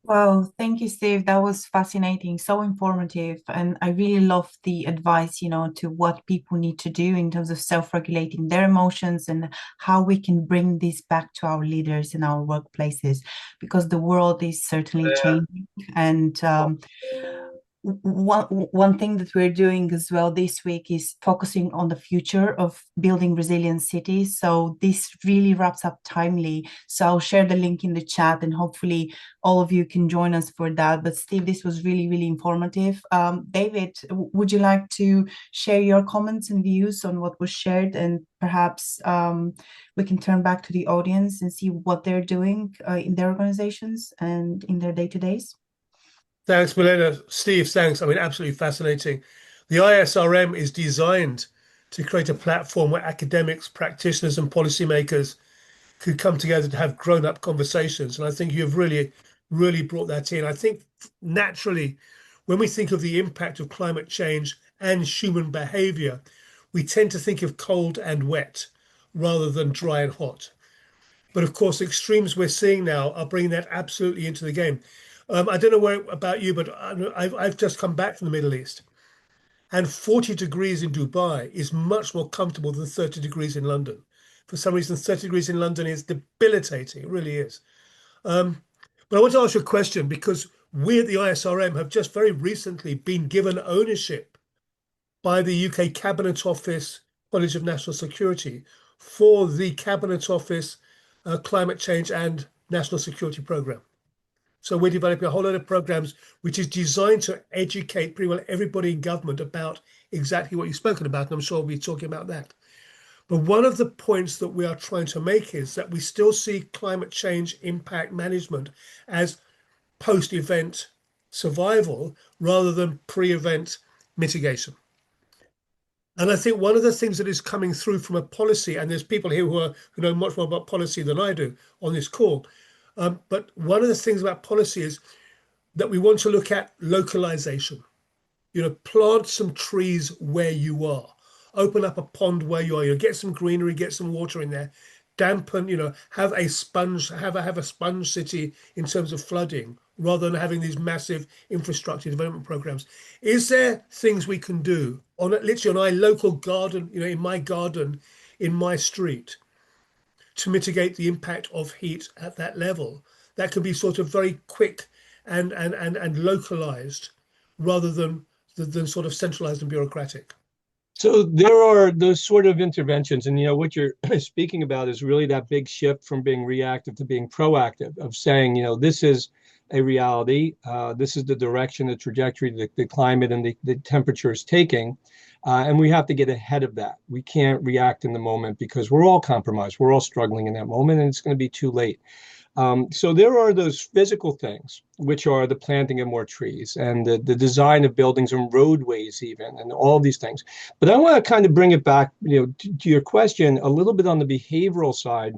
Well, thank you, Steve. That was fascinating, so informative. And I really love the advice, to what people need to do in terms of self-regulating their emotions and how we can bring this back to our leaders in our workplaces, because the world is certainly changing. And one thing that we're doing as well this week is focusing on the future of building resilient cities. So this really wraps up timely. So I'll share the link in the chat and hopefully all of you can join us for that. But Steve, this was really, really informative. David, would you like to share your comments and views on what was shared, and perhaps we can turn back to the audience and see what they're doing in their organizations and in their day-to-days? Thanks, Milena. Steve, thanks. I mean, absolutely fascinating. The ISRM is designed to create a platform where academics, practitioners, and policymakers could come together to have grown-up conversations. And I think you've really brought that in. I think naturally, when we think of the impact of climate change and human behavior, we tend to think of cold and wet rather than dry and hot. But of course, the extremes we're seeing now are bringing that absolutely into the game. I don't know about you, but I've just come back from the Middle East, and 40 degrees in Dubai is much more comfortable than 30 degrees in London. For some reason, 30 degrees in London is debilitating. It really is. Um, but I want to ask you a question because we at the ISRM have just very recently been given ownership by the UK Cabinet Office, College of National Security, for the Cabinet Office Climate Change and National Security Programme. So we're developing a whole lot of programs which is designed to educate pretty well everybody in government about exactly what you've spoken about. And I'm sure we'll be talking about that. But one of the points that we are trying to make is that we still see climate change impact management as post-event survival rather than pre-event mitigation. And I think one of the things that is coming through from a policy, and there's people here who know much more about policy than I do on this call, but one of the things about policy is that we want to look at localization. Plant some trees where you are, open up a pond where you are, get some greenery, get some water in there, dampen, have a sponge, have a sponge city in terms of flooding, rather than having these massive infrastructure development programs. Is there things we can do on literally on our local garden, in my garden, in my street, to mitigate the impact of heat at that level? That can be sort of very quick and localized rather than sort of centralized and bureaucratic. So there are those sort of interventions, and what you're speaking about is really that big shift from being reactive to being proactive, of saying, this is a reality, this is the direction, the trajectory, the climate and the temperature is taking, and we have to get ahead of that. We can't react in the moment because we're all compromised, we're all struggling in that moment, and it's going to be too late. So there are those physical things, which are the planting of more trees and the design of buildings and roadways even, and all these things. But I want to kind of bring it back, to your question a little bit on the behavioral side,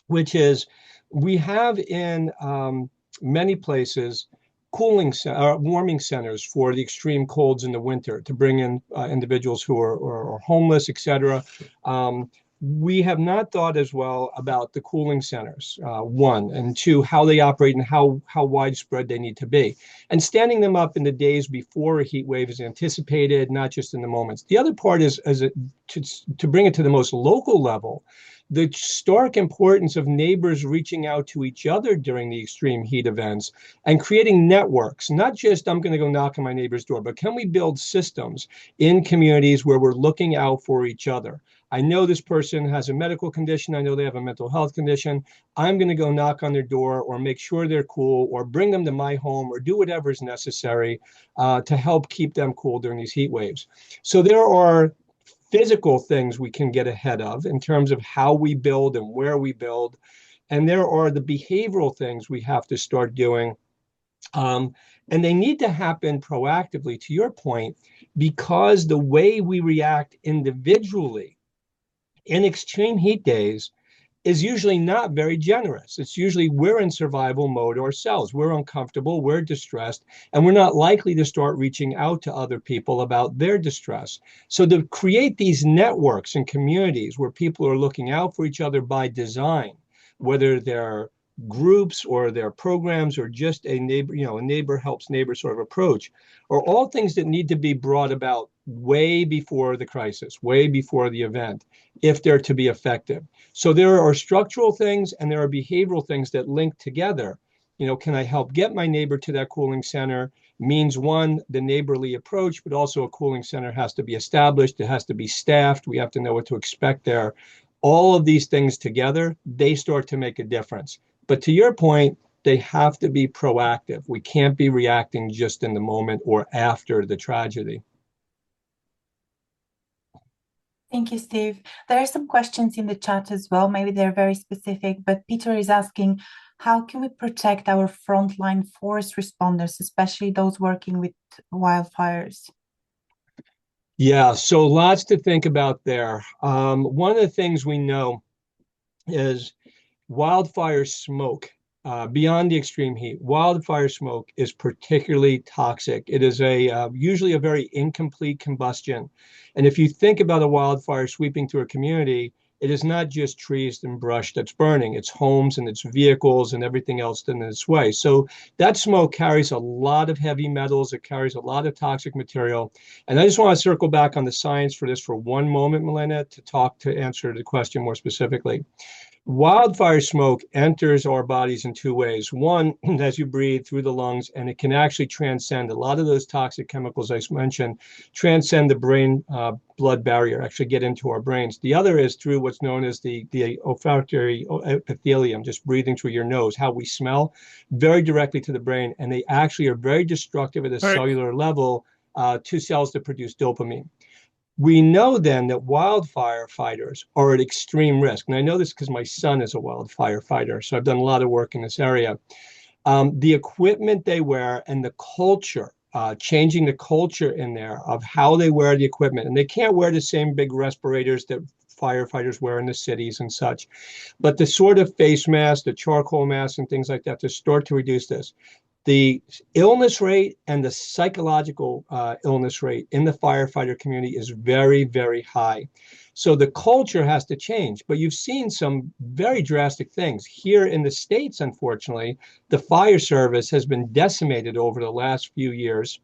which is we have in many places warming centers for the extreme colds in the winter to bring in individuals who are homeless, etc. We have not thought as well about the cooling centers, one, and two, how they operate and how widespread they need to be. And standing them up in the days before a heat wave is anticipated, not just in the moments. The other part is to bring it to the most local level, the stark importance of neighbors reaching out to each other during the extreme heat events and creating networks, not just I'm going to go knock on my neighbor's door, but can we build systems in communities where we're looking out for each other? I know this person has a medical condition. I know they have a mental health condition. I'm going to go knock on their door or make sure they're cool or bring them to my home or do whatever is necessary to help keep them cool during these heat waves. So there are physical things we can get ahead of in terms of how we build and where we build. And there are the behavioral things we have to start doing. And they need to happen proactively, to your point, because the way we react individually in extreme heat days is usually not very generous. It's usually we're in survival mode ourselves. We're uncomfortable, we're distressed, and we're not likely to start reaching out to other people about their distress. So to create these networks and communities where people are looking out for each other by design, whether they're groups or their programs or just a neighbor, a neighbor helps neighbor sort of approach are all things that need to be brought about way before the crisis, way before the event, if they're to be effective. So there are structural things and there are behavioral things that link together. Can I help get my neighbor to that cooling center? Means one, the neighborly approach, but also a cooling center has to be established. It has to be staffed. We have to know what to expect there. All of these things together, they start to make a difference. But to your point, they have to be proactive. We can't be reacting just in the moment or after the tragedy. Thank you, Steve. There are some questions in the chat as well. Maybe they're very specific, but Peter is asking, how can we protect our frontline forest responders, especially those working with wildfires? Yeah, so lots to think about there. One of the things we know is wildfire smoke, beyond the extreme heat, wildfire smoke is particularly toxic. It is usually a very incomplete combustion. And if you think about a wildfire sweeping through a community, it is not just trees and brush that's burning, it's homes and it's vehicles and everything else in its way. So that smoke carries a lot of heavy metals, it carries a lot of toxic material. And I just want to circle back on the science for this for one moment, Milena, to answer the question more specifically. Wildfire smoke enters our bodies in two ways. One, as you breathe through the lungs, and it can actually transcend a lot of those toxic chemicals I mentioned, transcend the brain blood barrier, actually get into our brains. The other is through what's known as the olfactory epithelium, just breathing through your nose, how we smell, very directly to the brain. And they actually are very destructive at a cellular level to cells that produce dopamine. We know then that wildfire fighters are at extreme risk. And I know this because my son is a wildfire fighter, so I've done a lot of work in this area. The equipment they wear and the culture, changing the culture in there of how they wear the equipment. And they can't wear the same big respirators that firefighters wear in the cities and such. But the sort of face mask, the charcoal mask and things like that to start to reduce this. The illness rate and the psychological illness rate in the firefighter community is very, very high. So the culture has to change. But you've seen some very drastic things. Here in the States, unfortunately, the fire service has been decimated over the last few years.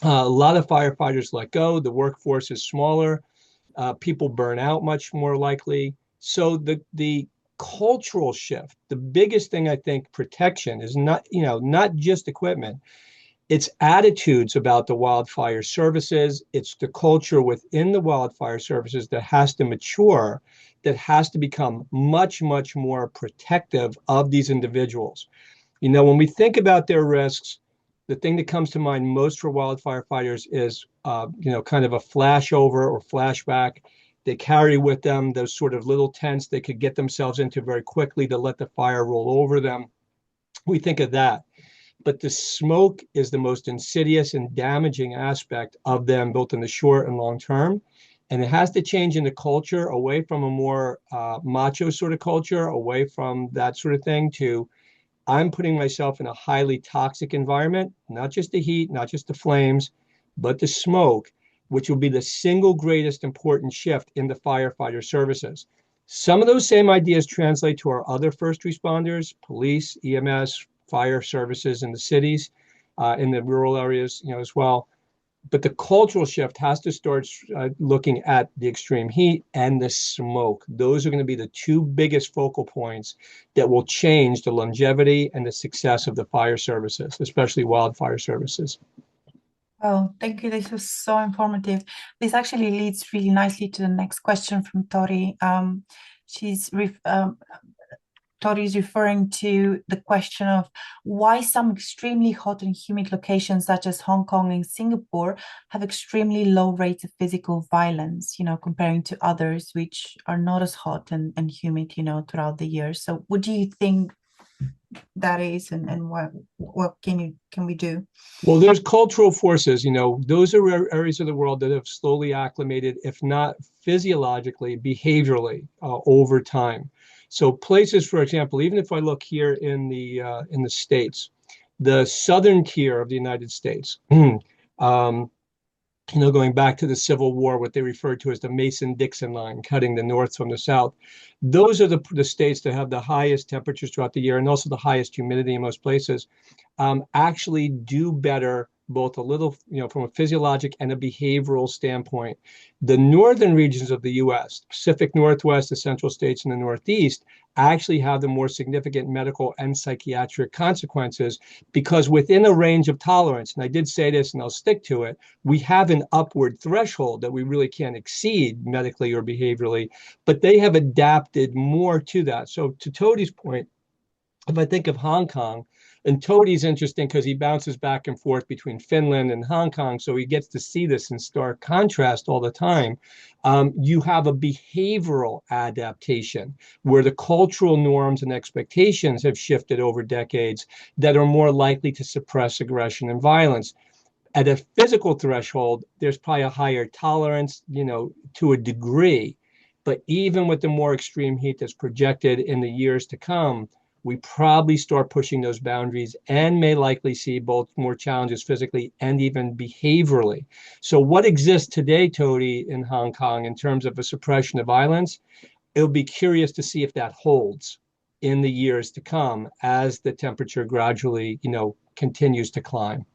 A lot of firefighters let go. The workforce is smaller. People burn out much more likely. So the cultural shift, the biggest thing I think protection is not just equipment, it's attitudes about the wildfire services. It's the culture within the wildfire services that has to mature, that has to become much, much more protective of these individuals. When we think about their risks, the thing that comes to mind most for wildfire fighters is kind of a flashover or flashback. They carry with them those sort of little tents they could get themselves into very quickly to let the fire roll over them. We think of that. But the smoke is the most insidious and damaging aspect of them, both in the short and long term. And it has to change in the culture away from a more macho sort of culture, away from that sort of thing to I'm putting myself in a highly toxic environment, not just the heat, not just the flames, but the smoke, which will be the single greatest important shift in the firefighter services. Some of those same ideas translate to our other first responders, police, EMS, fire services in the cities, in the rural areas, as well. But the cultural shift has to start looking at the extreme heat and the smoke. Those are going to be the two biggest focal points that will change the longevity and the success of the fire services, especially wildfire services. Oh, thank you. This was so informative. This actually leads really nicely to the next question from Tori. Tori is referring to the question of why some extremely hot and humid locations such as Hong Kong and Singapore have extremely low rates of physical violence, comparing to others which are not as hot and humid, throughout the year. So what do you think that is, and what can we do? Well, there's cultural forces, those are areas of the world that have slowly acclimated, if not physiologically, behaviorally, over time. So places, for example, even if I look here in the States, the southern tier of the United States, going back to the Civil War, what they referred to as the Mason-Dixon line, cutting the North from the South. Those are the states that have the highest temperatures throughout the year and also the highest humidity in most places, actually do better, both a little, from a physiologic and a behavioral standpoint. The northern regions of the U.S., Pacific Northwest, the central states, and the Northeast, actually have the more significant medical and psychiatric consequences, because within a range of tolerance, and I did say this and I'll stick to it, we have an upward threshold that we really can't exceed medically or behaviorally, but they have adapted more to that. So to Tody's point, if I think of Hong Kong, and Tody's interesting because he bounces back and forth between Finland and Hong Kong, so he gets to see this in stark contrast all the time. You have a behavioral adaptation where the cultural norms and expectations have shifted over decades that are more likely to suppress aggression and violence. At a physical threshold, there's probably a higher tolerance, to a degree. But even with the more extreme heat that's projected in the years to come, we probably start pushing those boundaries and may likely see both more challenges physically and even behaviorally. So what exists today, Tody, in Hong Kong in terms of a suppression of violence, it'll be curious to see if that holds in the years to come as the temperature gradually, continues to climb.